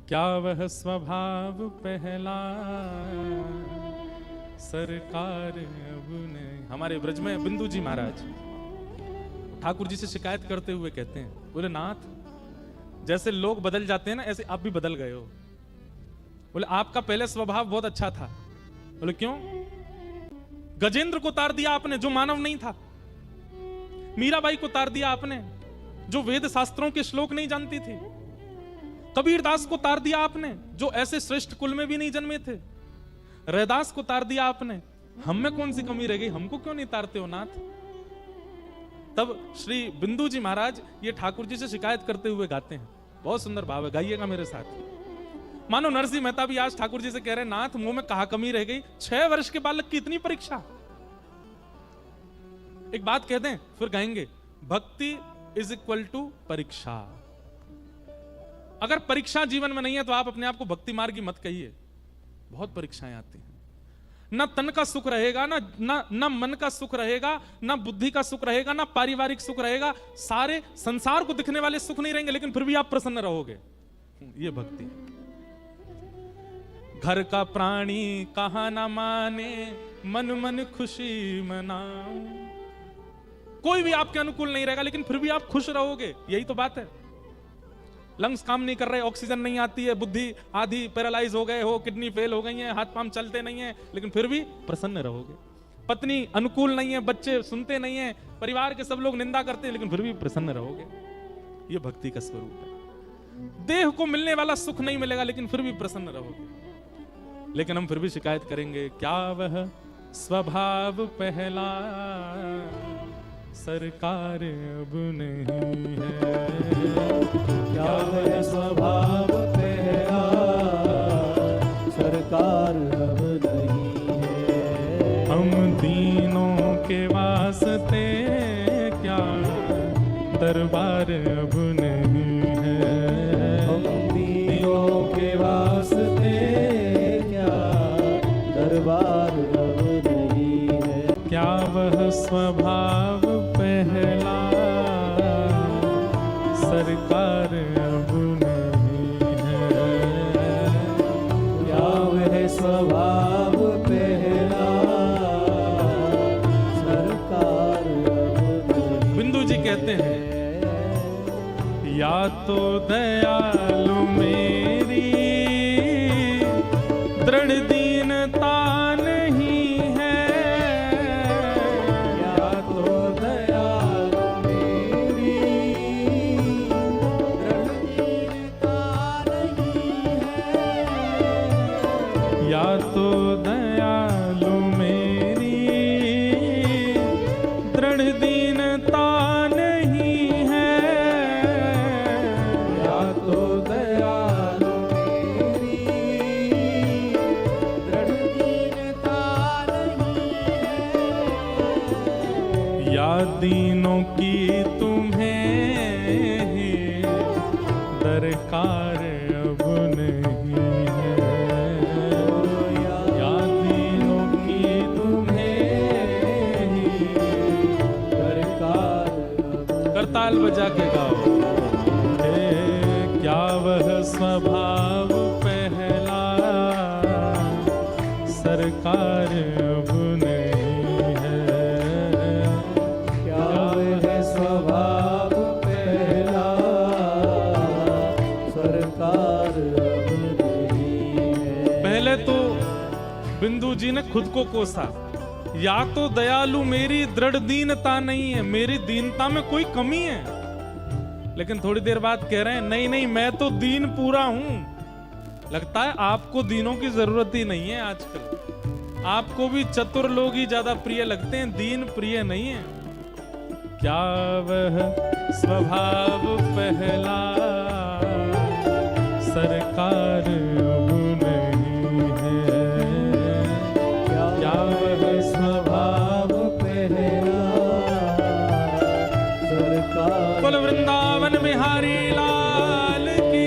क्या वह स्वभाव पहला सरकार अब नहीं। हमारे ब्रज में बिंदु जी महाराज ठाकुर जी से शिकायत करते हुए कहते हैं, बोले नाथ जैसे लोग बदल जाते हैं ना, ऐसे आप भी बदल गए हो। बोले आपका पहले स्वभाव बहुत अच्छा था। बोले क्यों? गजेंद्र को तार दिया आपने जो मानव नहीं था, मीराबाई को तार दिया आपने जो वेद शास्त्रों के श्लोक नहीं जानती थी, कबीरदास को तार दिया आपने जो ऐसे श्रेष्ठ कुल में भी नहीं जन्मे थे, रैदास को तार दिया आपने। हम में कौन सी कमी रह गई? हमको क्यों नहीं तारते हो नाथ? तब श्री बिंदु जी महाराज ये ठाकुर जी से शिकायत करते हुए गाते हैं। बहुत सुंदर भाव है, गाइएगा मेरे साथ। मानो नरसिंह मेहता भी आज ठाकुर जी से कह रहे हैं, नाथ मुंह में कहा कमी रह गई? 6 वर्ष के बालक की इतनी परीक्षा। एक बात कह दें फिर गाएंगे, भक्ति इज इक्वल टू परीक्षा। अगर परीक्षा जीवन में नहीं है तो आप अपने आप को भक्ति मार्गी मत कहिए। बहुत परीक्षाएं आती हैं, ना तन का सुख रहेगा, ना मन का सुख रहेगा, ना बुद्धि का सुख रहेगा, ना पारिवारिक सुख रहेगा। सारे संसार को दिखने वाले सुख नहीं रहेंगे, लेकिन फिर भी आप प्रसन्न रहोगे। ये भक्ति। घर का प्राणी कहा ना माने, मन मन खुशी मनाओ। कोई भी आपके अनुकूल नहीं रहेगा, लेकिन फिर भी आप खुश रहोगे। यही तो बात है। लंग्स काम नहीं कर रहे, ऑक्सीजन नहीं आती है, बुद्धि आधी पैरालाइज हो गए हो, किडनी फेल हो गई है, हाथ पांव चलते नहीं है, लेकिन फिर भी प्रसन्न रहोगे। पत्नी अनुकूल नहीं है, बच्चे सुनते नहीं है, परिवार के सब लोग निंदा करते हैं, लेकिन फिर भी प्रसन्न रहोगे। ये भक्ति का स्वरूप है। देह को मिलने वाला सुख नहीं मिलेगा, लेकिन फिर भी प्रसन्न रहोगे। लेकिन हम फिर भी शिकायत करेंगे, क्या वह स्वभाव पहला सरकार अब नहीं है। क्या वह स्वभाव पहला सरकार अब नहीं है। हम दीनों के वास्ते क्या दरबार अब नहीं है। हम दीनों के वास्ते क्या दरबार अब नहीं है। क्या वह स्वभाव पहला सरकार अब नहीं है। क्या वह स्वभाव पहला सरकार अब नहीं। बिंदु जी कहते हैं, या तो दयालु मेरी दृढ़ दीनता नहीं है। या तो दयालु मेरी दृढ़ दीनता नहीं है। या तो दयालु मेरी दृढ़ दीनता नहीं है। या तो दयालु मेरी दृढ़ दीनता नहीं है। या दीनों की तुम्हें ही दरकार अब नहीं है। या दीनों की तुम्हें ही दरकार अब करताल बजा के गाओ। क्या वह स्वभाव पहला सरकार अब नहीं है। क्या वह स्वभाव पहला सरकार अब नहीं है। पहले तो बिंदु जी ने खुद को कोसा, या तो दयालु मेरी दृढ़ दीनता नहीं है, मेरी दीनता में कोई कमी है। लेकिन थोड़ी देर बाद कह रहे हैं, नहीं नहीं मैं तो दीन पूरा हूं। लगता है आपको दीनों की जरूरत ही नहीं है आजकल। आपको भी चतुर लोग ही ज्यादा प्रिय लगते हैं, दीन प्रिय नहीं है। क्या वह स्वभाव पहला सरकार अब नहीं है। क्या वह स्वभाव पहला सरकार कुल वृंदावन बिहारी लाल की।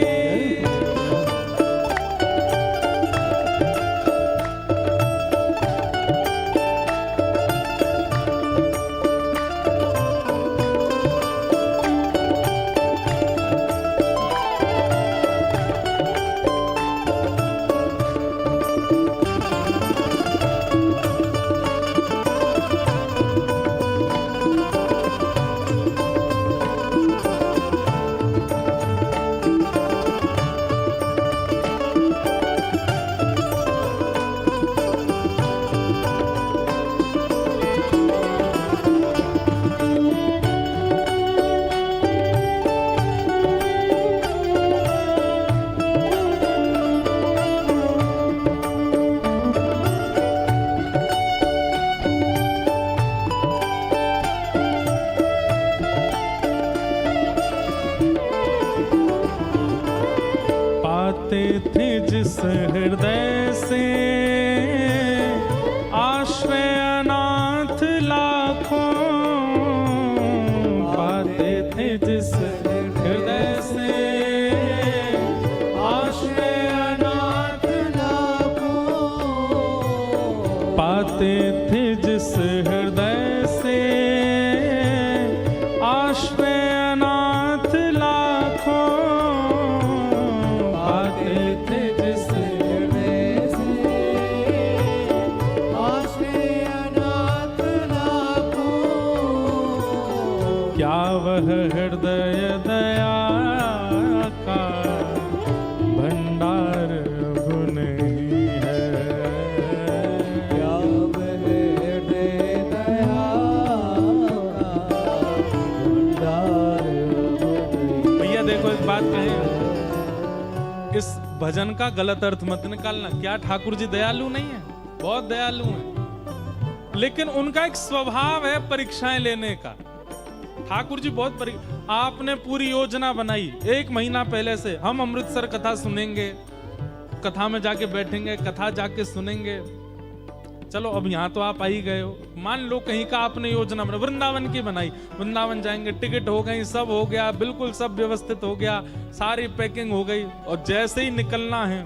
पाते थे जिस हृदय से आश्रय अनाथ लाखों, पाते थे जिस हृदय से आश्रय अनाथ लाखों, पाते थे जिस हृदय से आश्रय अनाथ लाखों, पाते थे जिस हृदय से आश्रय अनाथ लाखों, क्या वह हृदय दया का भंडार अब नहीं है, क्या वह हृदय दया का भंडार अब नहीं। भैया देखो एक बात कहें, इस भजन का गलत अर्थ मत निकालना। क्या ठाकुर जी दयालु नहीं है? बहुत दयालु हैं, लेकिन उनका एक स्वभाव है परीक्षाएं लेने का। ठाकुर जी बहुत आपने पूरी योजना बनाई, 1 महीना पहले से हम अमृतसर कथा सुनेंगे, कथा में जाके बैठेंगे, कथा जाके सुनेंगे। चलो अब यहाँ तो आप आ ही गए हो, मान लो कहीं का आपने योजना बना, वृंदावन की बनाई, वृंदावन जाएंगे, टिकट हो गई, सब हो गया, बिल्कुल सब व्यवस्थित हो गया, सारी पैकिंग हो गई, और जैसे ही निकलना है,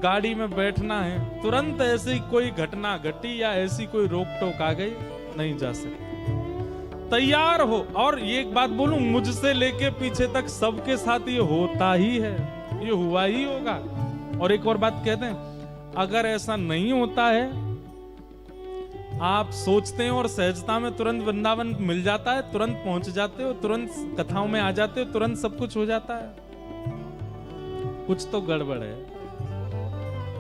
गाड़ी में बैठना है, तुरंत ऐसी कोई घटना घटी या ऐसी कोई रोक टोक आ गई, नहीं जा सकते। तैयार हो। और ये एक बात बोलूं, मुझसे लेके पीछे तक सबके साथ ये होता ही है, ये हुआ ही होगा। और एक और बात कहते हैं, अगर ऐसा नहीं होता है, आप सोचते हैं और सहजता में तुरंत वृंदावन मिल जाता है, तुरंत पहुंच जाते हो, तुरंत कथाओं में आ जाते हो, तुरंत सब कुछ हो जाता है, कुछ तो गड़बड़ है।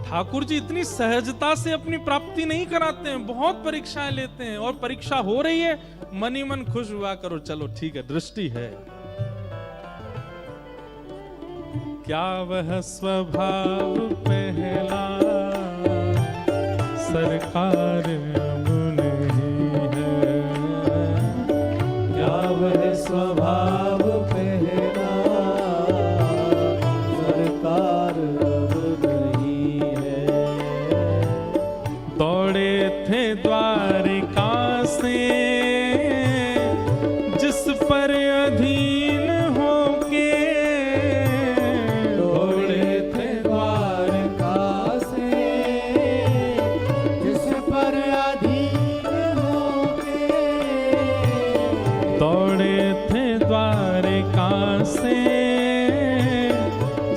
ठाकुर जी इतनी सहजता से अपनी प्राप्ति नहीं कराते हैं, बहुत परीक्षाएं लेते हैं, और परीक्षा हो रही है, मन ही मन खुश हुआ करो, चलो ठीक है, दृष्टि है। क्या वह स्वभाव पहला सरकार अब नहीं है, क्या वह स्वभाव पहला सरकार अब नहीं है। दौड़े थे द्वारिका से जिस पर अधीन होके, दौड़े थे द्वारका से जिस पर अधीन होके, दौड़े थे द्वारिका से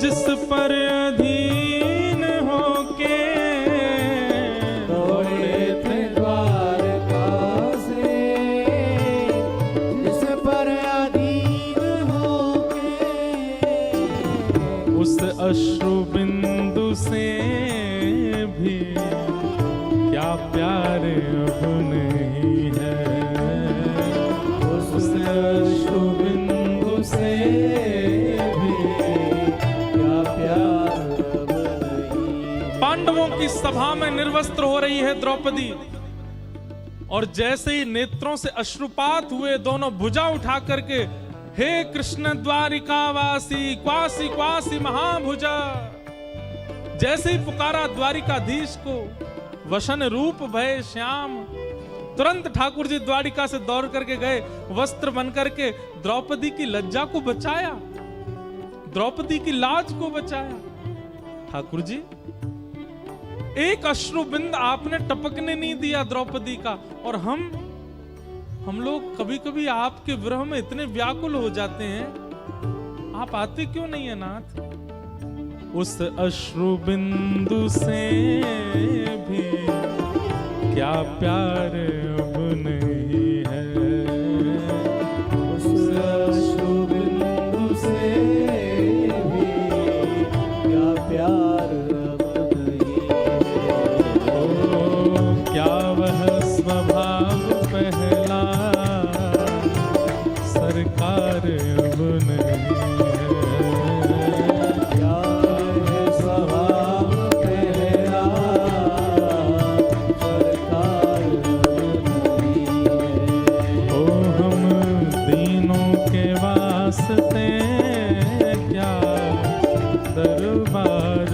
जिस पर अधीन होके, दौड़े थे द्वारका से जिस पर अधीन होके, उस अश्रु बिंदु से भी क्या प्यार अब नहीं है, उस अश्रु बिंदु से भी क्या प्यार अब नहीं। पांडवों की सभा में निर्वस्त्र हो रही है द्रौपदी, और जैसे ही नेत्रों से अश्रुपात हुए, दोनों भुजा उठा करके, हे कृष्ण द्वारिकावासी क्वासी क्वासी महाभुजा, जैसे ही पुकारा द्वारिकाधीश को, वसन रूप भय श्याम, तुरंत ठाकुर जी द्वारिका से दौड़ करके गए, वस्त्र बन करके द्रौपदी की लज्जा को बचाया, द्रौपदी की लाज को बचाया। ठाकुर जी एक अश्रु बिंद आपने टपकने नहीं दिया द्रौपदी का, और हम लोग कभी कभी आपके विरह में इतने व्याकुल हो जाते हैं, आप आते क्यों नहीं है नाथ? उस अश्रु बिंदु से भी क्या प्यार अब नहीं है, उस अश्रु बिंदु से भी क्या प्यार अब नहीं है। ओ क्या वह स्वभाव पहला सरकार अब नहीं है, क्या है स्वभाव पहला सरकार अब नहीं बार